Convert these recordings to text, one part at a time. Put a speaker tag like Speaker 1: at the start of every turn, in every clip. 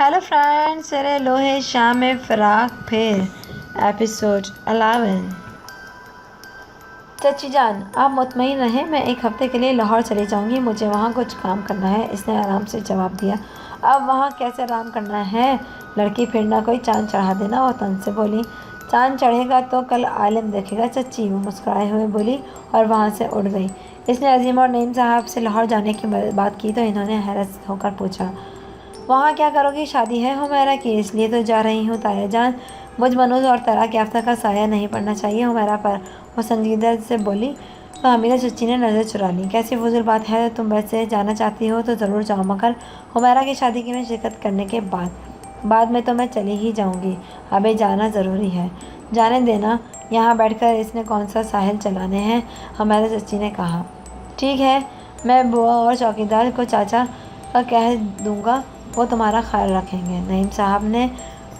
Speaker 1: Hello friends, तेरे लोहे शाम में फ़िराक फिर एपिसोड 11। चची जान, आप मुतमईन रहें, मैं एक हफ़्ते के लिए लाहौर चली जाऊंगी। मुझे वहाँ कुछ काम करना है। इसने आराम से जवाब दिया। अब वहाँ कैसे आराम करना है? लड़की फिर ना कोई चांद चढ़ा देना। और तन से बोली, चांद चढ़ेगा तो कल आलिम देखेगा चची। वो मुस्कुराए हुए बोली और वहाँ से उड़ गई। इसने अजीम और नईम साहब से लाहौर जाने की बात की तो इन्होंने हैरत होकर पूछा, वहाँ क्या करोगी? शादी है हुमैरा की, इसलिए तो जा रही हूँ ताया जान। मुझ मनूज और तलाक याफ्ता का साया नहीं पड़ना चाहिए हुमैरा पर। वो संजीदा से बोली तो हमीदा चच्ची ने नज़र चुरा ली। कैसी फजूल बात है, तुम वैसे जाना चाहती हो तो ज़रूर जाओ, मगर हुमैरा की शादी की में शिरकत करने के बाद में तो मैं चली ही जाऊँगी। अबे जाना ज़रूरी है। जाने देना, यहाँ बैठकर इसने कौन सा साहिल चलाने हैं, हमारे चच्ची ने कहा। ठीक है, मैं बुआ और चौकीदार को चाचा का कह दूँगा, वो तुम्हारा ख्याल रखेंगे, नईम साहब ने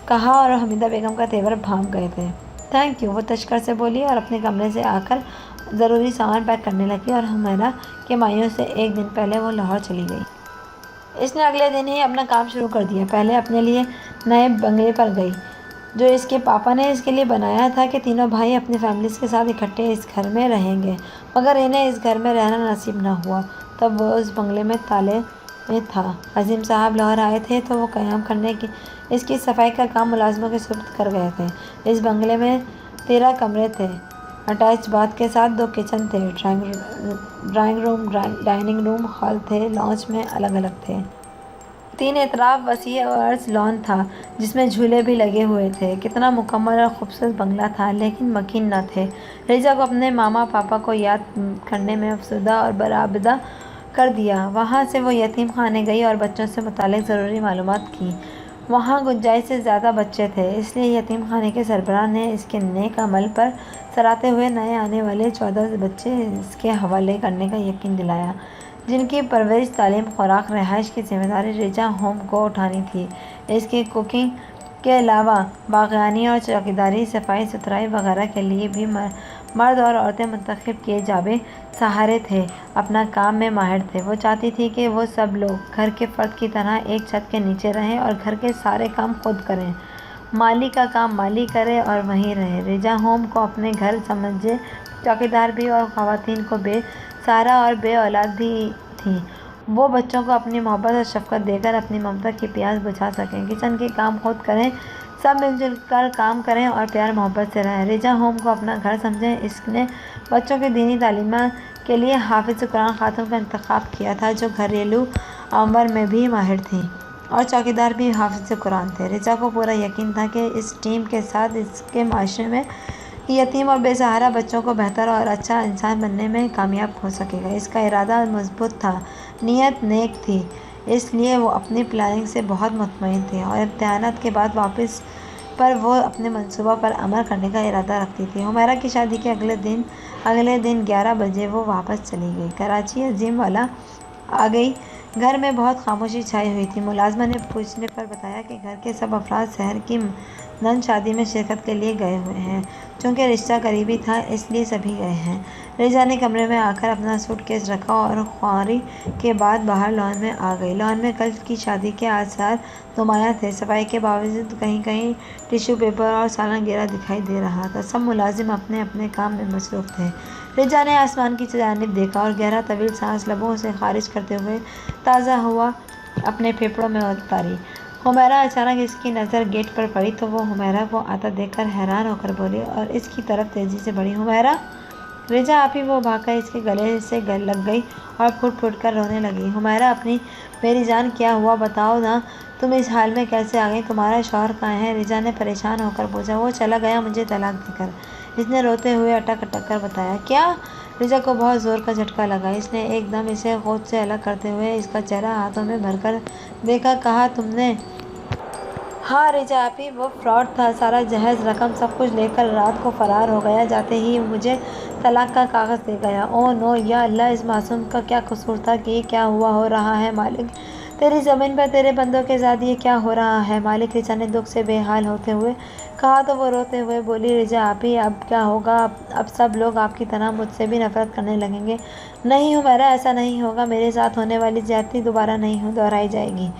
Speaker 1: कहा। और हमीदा बेगम का तेवर भांप गए थे। थैंक यू, वो तशकर से बोली और अपने कमरे से आकर ज़रूरी सामान पैक करने लगी। और हुमैरा के माइयों से एक दिन पहले वो लाहौर चली गई। इसने अगले दिन ही अपना काम शुरू कर दिया। पहले अपने लिए नए बंगले पर गई जो इसके पापा ने इसके लिए बनाया था कि तीनों भाई अपनी फैमिलीज के साथ इकट्ठे इस घर में रहेंगे, मगर इन्हें इस घर में रहना नसीब न हुआ। तब वो उस बंगले में ताले में था। अजीम साहब लाहौर आए थे तो वो क़याम करने की इसकी सफाई का काम मुलाजमों के सुपुर्द कर गए थे। इस बंगले में 13 कमरे थे, अटैच बाथ के साथ 2 किचन थे, drawing room, dining room, hall थे, लॉन्च में अलग अलग थे। 3 एतराफ़ वसीअ अर्ज़ लॉन था जिसमें झूले भी लगे हुए थे। कितना मुकम्मल और खूबसूरत बंगला था, लेकिन मकीन न थे। रिजा को अपने मामा पापा को याद करने में अफसरदा और बराबदा कर दिया। वहाँ से वो यतीम खाने गई और बच्चों से मुतालिक ज़रूरी मालूमात की। वहाँ गुंजाइश से ज़्यादा बच्चे थे, इसलिए यतीम खाने के सरबराह ने इसके नेक अमल पर सराहते हुए नए आने वाले 14 बच्चे इसके हवाले करने का यकीन दिलाया, जिनकी परवरिश, तालीम, खुराक, रिहाइश की जिम्मेदारी रिजा होम को उठानी थी। इसकी कुकिंग के अलावा बागवानी और चौकीदारी, सफाई सुथराई वगैरह के लिए भी मर्द और औरतें मुंतखब किए जावे सहारे थे, अपना काम में माहिर थे। वो चाहती थी कि वो सब लोग घर के फ़र्द की तरह एक छत के नीचे रहें और घर के सारे काम खुद करें। माली का काम माली करे और वहीं रहे। रिजा होम को अपने घर समझे, चौकीदार भी और ख़वातीन को बेसहारा और बे औलाद भी थी। वो बच्चों को अपनी मोहब्बत और शफ़क़त देकर अपनी ममता की प्यास बुझा सकें। किचन के काम खुद करें, सब मिलजुल कर काम करें और प्यार मोहब्बत से रहें। रिजा होम को अपना घर समझें। इसने बच्चों की दीनी तालीम के लिए हाफिज़ कुरान खातून का इंतखाब किया था, जो घरेलू अमर में भी माहिर थी, और चौकीदार भी हाफिज़ कुरान थे। रिजा को पूरा यकीन था कि इस टीम के साथ इसके माशरे में यतीम और बेसहारा बच्चों को बेहतर और अच्छा इंसान बनने में कामयाब हो सकेगा। इसका इरादा मजबूत था, नीयत नेक थी, इसलिए वो अपनी प्लानिंग से बहुत मुतमईन थी और इम्तिहानात के बाद वापस पर वो अपने मंसूबा पर अमल करने का इरादा रखती थी। हुमैरा की शादी के अगले दिन 11 बजे वो वापस चली गई। कराची अजीम वाला आ गई। घर में बहुत खामोशी छाई हुई थी। मुलाजमा ने पूछने पर बताया कि घर के सब अफराद शहर की नन शादी में शिरकत के लिए गए हुए हैं। चूँकि रिश्ता करीबी था, इसलिए सभी गए हैं। रिजा ने कमरे में आकर अपना सूटकेस रखा और ख्वारी के बाद बाहर लॉन में आ गई। लॉन में कल की शादी के आसार नुमायां थे। सफाई के बावजूद कहीं कहीं टिश्यू पेपर और सालन गिरा दिखाई दे रहा था। सब मुलाजिम अपने अपने काम में मसरूफ़ थे। रिजा ने आसमान की जानिब देखा और गहरा तवील सांस लबों से खारिज करते हुए ताज़ा हुआ अपने फेफड़ों में उतारी। हुमैरा अचानक इसकी नज़र गेट पर पड़ी तो वो हुमैरा को आता देखकर हैरान होकर बोली और इसकी तरफ तेज़ी से बढ़ी। हुमैरा! रिजा आप ही वो भागकर इसके गले से लग गई और फूट फूट कर रोने लगी। हुमैरा अपनी, मेरी जान क्या हुआ बताओ ना, तुम इस हाल में कैसे आ गई? तुम्हारा शौहर कहाँ है? रिजा ने परेशान होकर पूछा। वो चला गया मुझे तलाक देकर, इसने रोते हुए अटक अटक कर बताया। क्या? रिजा को बहुत ज़ोर का झटका लगा। इसने एकदम इसे गोद से अलग करते हुए इसका चेहरा हाथों में भरकर देखा। कहा तुमने? हाँ रिजा आपी, वो फ्रॉड था। सारा जहेज़, रकम, सब कुछ लेकर रात को फ़रार हो गया। जाते ही मुझे तलाक का कागज़ दे गया। ओह नो, या अल्लाह, इस मासूम का क्या कसूर था कि क्या हुआ हो रहा है? मालिक, तेरी ज़मीन पर तेरे बंदों के साथ ये क्या हो रहा है? मालिक, रिजा ने दुख से बेहाल होते हुए कहा तो वो रोते हुए बोली, रिजा आपी, अब क्या होगा? अब सब लोग आपकी तरह मुझसे भी नफ़रत करने लगेंगे। नहीं हुमैरा, ऐसा नहीं होगा। मेरे साथ होने वाली ज़्यादती दोबारा नहीं दोहराई जाएगी।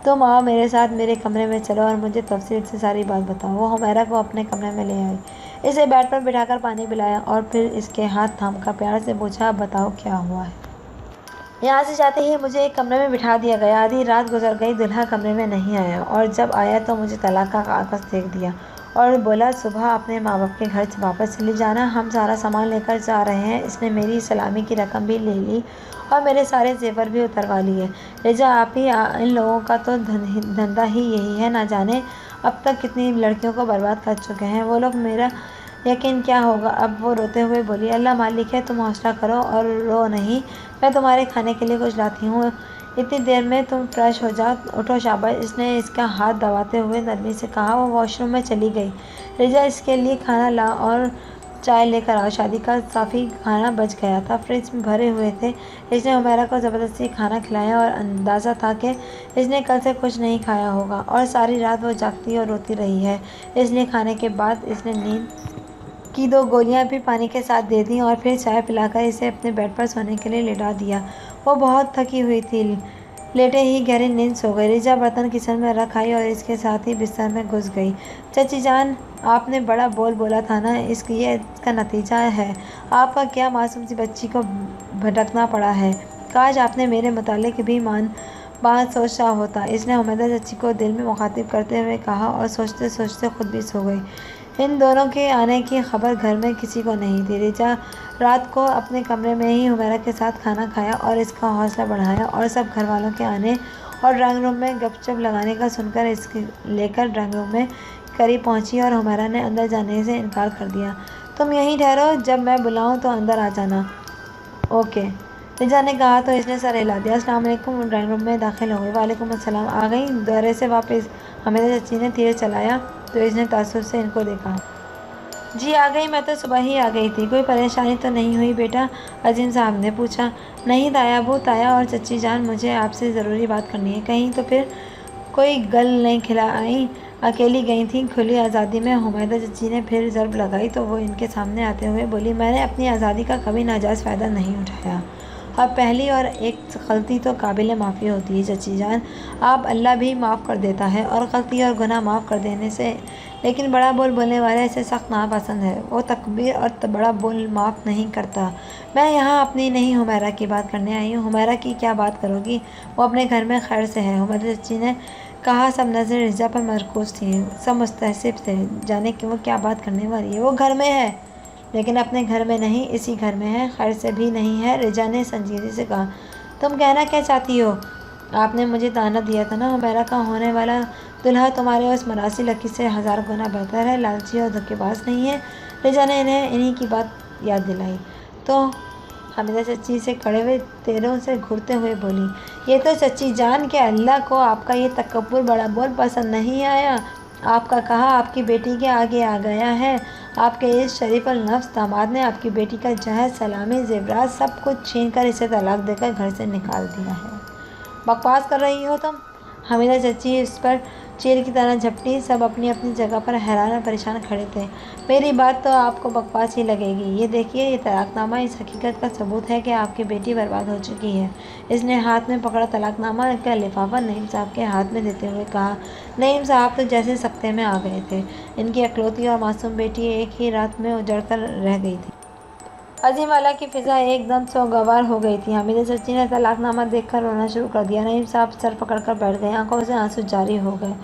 Speaker 1: तुम आओ मेरे साथ, मेरे कमरे में चलो और मुझे तफसील से सारी बात बताओ। वो हुमैरा को अपने कमरे में ले आई, इसे बेड पर बिठाकर पानी पिलाया और फिर इसके हाथ थामकर प्यार से पूछा, अब बताओ क्या हुआ है। यहाँ से जाते ही मुझे एक कमरे में बिठा दिया गया। आधी रात गुजर गई, दूल्हा कमरे में नहीं आया और जब आया तो मुझे तलाक का कागज़ देख दिया और बोला, सुबह अपने माँ बाप के घर से वापस चली जाना, हम सारा सामान लेकर जा रहे हैं। इसने मेरी सलामी की रकम भी ले ली और मेरे सारे जेवर भी उतरवा लिए। रिजा, आप ही इन लोगों का तो धंधा ही यही है, ना जाने अब तक कितनी लड़कियों को बर्बाद कर चुके हैं वो लोग। मेरा यकीन क्या होगा। अब वो रोते हुए बोली, अल्लाह मालिक है, तुम हौसला करो और रो नहीं, मैं तुम्हारे खाने के लिए कुछ लाती हूँ, इतनी देर में तुम फ्रेश हो जाओ, उठो शाबाश। इसने इसका हाथ दबाते हुए नरमी से कहा। वो वॉशरूम में चली गई। रिजा, इसके लिए खाना ला और चाय लेकर आओ। शादी का काफ़ी खाना बच गया था, फ्रिज में भरे हुए थे। इसने हुमैरा को ज़बरदस्ती खाना खिलाया और अंदाज़ा था कि इसने कल से कुछ नहीं खाया होगा और सारी रात वो जागती और रोती रही है। इसलिए खाने के बाद इसने नींद की 2 गोलियां भी पानी के साथ दे दी और फिर चाय पिलाकर इसे अपने बेड पर सोने के लिए लेटा दिया। वो बहुत थकी हुई थी, लेटे ही गहरी नींद सो गई। रिजा बर्तन किचन में रख आई और इसके साथ ही बिस्तर में घुस गई। चाची जान, आपने बड़ा बोल बोला था ना, इसका नतीजा है। आपका क्या मासूम सी बच्ची को भटकना पड़ा है। काश आपने मेरे मुतालिक भी बात सोचा होता। इसने हुमैदा चाची को दिल में मुखातिब करते हुए कहा और सोचते सोचते खुद भी सो गई। इन दोनों के आने की खबर घर में किसी को नहीं थी। रिजा रात को अपने कमरे में ही हुमैरा के साथ खाना खाया और इसका हौसला बढ़ाया और सब घर वालों के आने और ड्राइंग रूम में गपशप लगाने का सुनकर इसके लेकर ड्राइंग रूम में करीब पहुंची और हुमैरा ने अंदर जाने से इनकार कर दिया। तुम यहीं ठहरो, जब मैं बुलाऊं तो अंदर आ जाना। ओके, रिजा ने कहा तो इसने सर हिला दिया। अस्सलाम वालेकुम। ड्राइंग रूम में दाखिल हो गई। वालेकुम अस्सलाम। आ गई। दौरे से वापस हुमैरा चाची ने तीर चलाया तो इसने तासुब से इनको देखा। जी आ गई, मैं तो सुबह ही आ गई थी। कोई परेशानी तो नहीं हुई बेटा? अजीम साहब ने पूछा। नहीं ताया, वो ताया और चच्ची जान, मुझे आपसे ज़रूरी बात करनी है। कहीं तो फिर कोई गल नहीं खिला आई, अकेली गई थी खुली आज़ादी में। हुमैदा चच्ची ने फिर ज़रब लगाई तो वो इनके सामने आते हुए बोली, मैंने अपनी आज़ादी का कभी नाजायज़ फ़ायदा नहीं उठाया और पहली और एक गलती तो काबिल माफ़ी होती है चच्ची जान, आप अल्लाह भी माफ़ कर देता है और गलती और गुनाह माफ़ कर देने से, लेकिन बड़ा बोल बोलने वाले ऐसे सख्त नापसंद है। वो तकबीर और बड़ा बोल माफ़ नहीं करता। मैं यहाँ अपनी नहीं हुमैरा की बात करने आई हूँ। हुमैरा की क्या बात करोगी, वो अपने घर में खैर से है। हुमैरा चच्ची ने कहा। सब नज़र रिजा पर मरकूज़ थी, सब मुस्तहसिब थे जाने कि वो क्या बात करने वाली है। वो घर में है, लेकिन अपने घर में नहीं, इसी घर में है, खैर से भी नहीं है। रिजा ने संजीदगी से कहा, तुम कहना क्या चाहती हो? आपने मुझे ताना दिया था ना, हुमैरा का होने वाला दुल्हा तुम्हारे उस मरासी लड़की से 1000 गुना बेहतर है, लालची और धोखेबाज नहीं है। रिजा ने इन्हें इन्हीं की बात याद दिलाई तो हमीदा चच्ची से खड़े हुए तेरों से घूरते हुए बोली, ये तो चच्ची जान के अल्लाह को आपका ये तकब्बुर बड़ा बोल पसंद नहीं आया। आपका कहा आपकी बेटी के आगे आ गया है। आपके इस शरीफ और नफ्स दामाद ने आपकी बेटी का जहेज, सलामी, जेवरात सब कुछ छीन कर इसे तलाक देकर घर से निकाल दिया है। बकवास कर रही हो तुम? हमीदा चच्ची इस पर चील की तरह झपटी। सब अपनी अपनी जगह पर हैरान और परेशान खड़े थे। मेरी बात तो आपको बकवास ही लगेगी। ये देखिए, ये तलाकनामा इस हकीकत का सबूत है कि आपकी बेटी बर्बाद हो चुकी है। इसने हाथ में पकड़ा तलाकनामा का लिफाफा नईम साहब के हाथ में देते हुए कहा। नईम साहब तो जैसे सख्ते में आ गए थे। इनकी अकलौती और मासूम बेटी एक ही रात में उजड़ कर रह गई थी। अजीम वाला की फ़िज़ा एकदम सोगवार हो गई थी। हमीदा चच्ची ने तलाकनामा देखकर रोना शुरू कर दिया। नईम साहब सर पकड़कर बैठ गए, आंखों से आंसू जारी हो गए।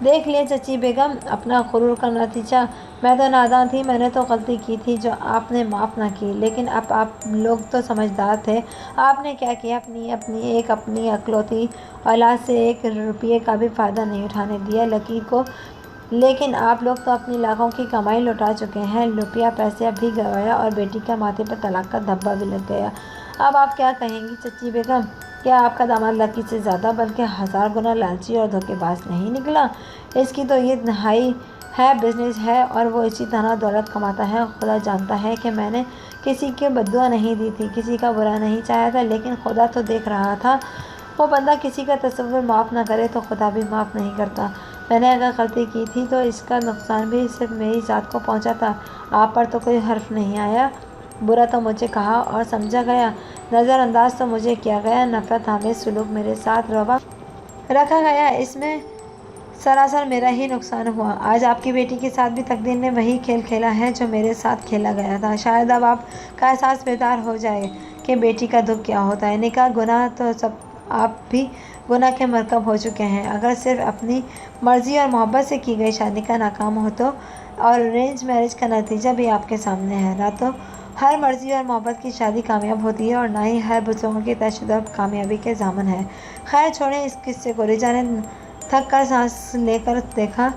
Speaker 1: देख लिए चच्ची बेगम, अपना गुरूर का नतीजा। मैं तो नादान थी, मैंने तो गलती की थी जो आपने माफ़ ना की, लेकिन अब आप लोग तो समझदार थे। आपने क्या किया, अपनी अकलौती औलाद से 1 रुपये का भी फ़ायदा नहीं उठाने दिया लकीर को। लेकिन आप लोग तो अपनी लाखों की कमाई लौटा चुके हैं। रुपया पैसा भी गवाया और बेटी का माथे पर तलाक का धब्बा भी लग गया। अब आप क्या कहेंगी चच्ची बेगम? क्या आपका दामाद लकी से ज़्यादा बल्कि 1000 गुना लालची और धोखेबाज नहीं निकला? इसकी तो ये नहाई है बिजनेस है और वो इसी तरह दौलत कमाता है। खुदा जानता है कि मैंने किसी की बद्दुआ नहीं दी थी, किसी का बुरा नहीं चाहा था, लेकिन खुदा तो देख रहा था। वो बंदा किसी का तसव्वुर माफ़ ना करे तो खुदा भी माफ़ नहीं करता। मैंने अगर गलती की थी तो इसका नुकसान भी सिर्फ मेरी ज़ात को पहुंचा था। आप पर तो कोई हर्फ नहीं आया। बुरा तो मुझे कहा और समझा गया, नज़रअंदाज तो मुझे किया गया। नफ़रत आमेज़ सलूक मेरे साथ रवा रखा गया, इसमें सरासर मेरा ही नुकसान हुआ। आज आपकी बेटी के साथ भी तकदीर ने वही खेल खेला है जो मेरे साथ खेला गया था। शायद अब आपका एहसास बेदार हो जाए कि बेटी का दुख क्या होता है। निकाह गुनाह तो सब आप भी गुनाह के मरकब हो चुके हैं। अगर सिर्फ अपनी मर्ज़ी और मोहब्बत से की गई शादी का नाकाम हो तो और अरेंज मैरिज का नतीजा भी आपके सामने है। ना तो हर मर्ज़ी और मोहब्बत की शादी कामयाब होती है और ना ही हर बुजुर्गों की तशद्दुद कामयाबी के ज़ामन है। खैर छोड़ें इस किस्से को। रिजा ने थक कर सांस लेकर देखा,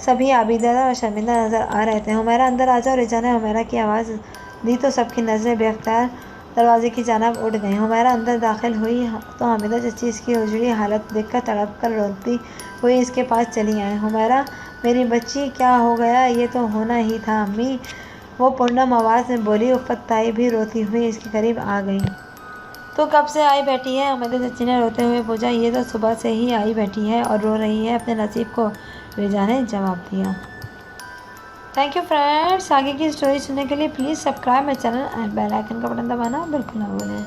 Speaker 1: सभी आबिदा और शर्मिंदा नज़र आ रहे थे। हुमैरा अंदर आ जाओ। रिजा ने हुमैरा की आवाज़ दी तो सबकी नज़रें बेख्तियार दरवाजे की जानब उड़ गईं। हुमैरा अंदर दाखिल हुई तो हामिदा चची इसकी उजड़ी हालत देखकर तड़प कर रोती हुई इसके पास चली आई। हुमैरा मेरी बच्ची, क्या हो गया? ये तो होना ही था अम्मी, वो पूर्णम आवाज़ में बोली। उफ़त ताई भी रोती हुई इसके करीब आ गई। तो कब से आई बैठी है? हामिदा चची ने रोते हुए पूछा। ये तो सुबह से ही आई बैठी है और रो रही है अपने नसीब को, रिजा ने जवाब दिया। Thank you friends. आगे की स्टोरी सुनने के लिए please subscribe my channel and bell icon का बटन दबाना बिल्कुल ना भूलें।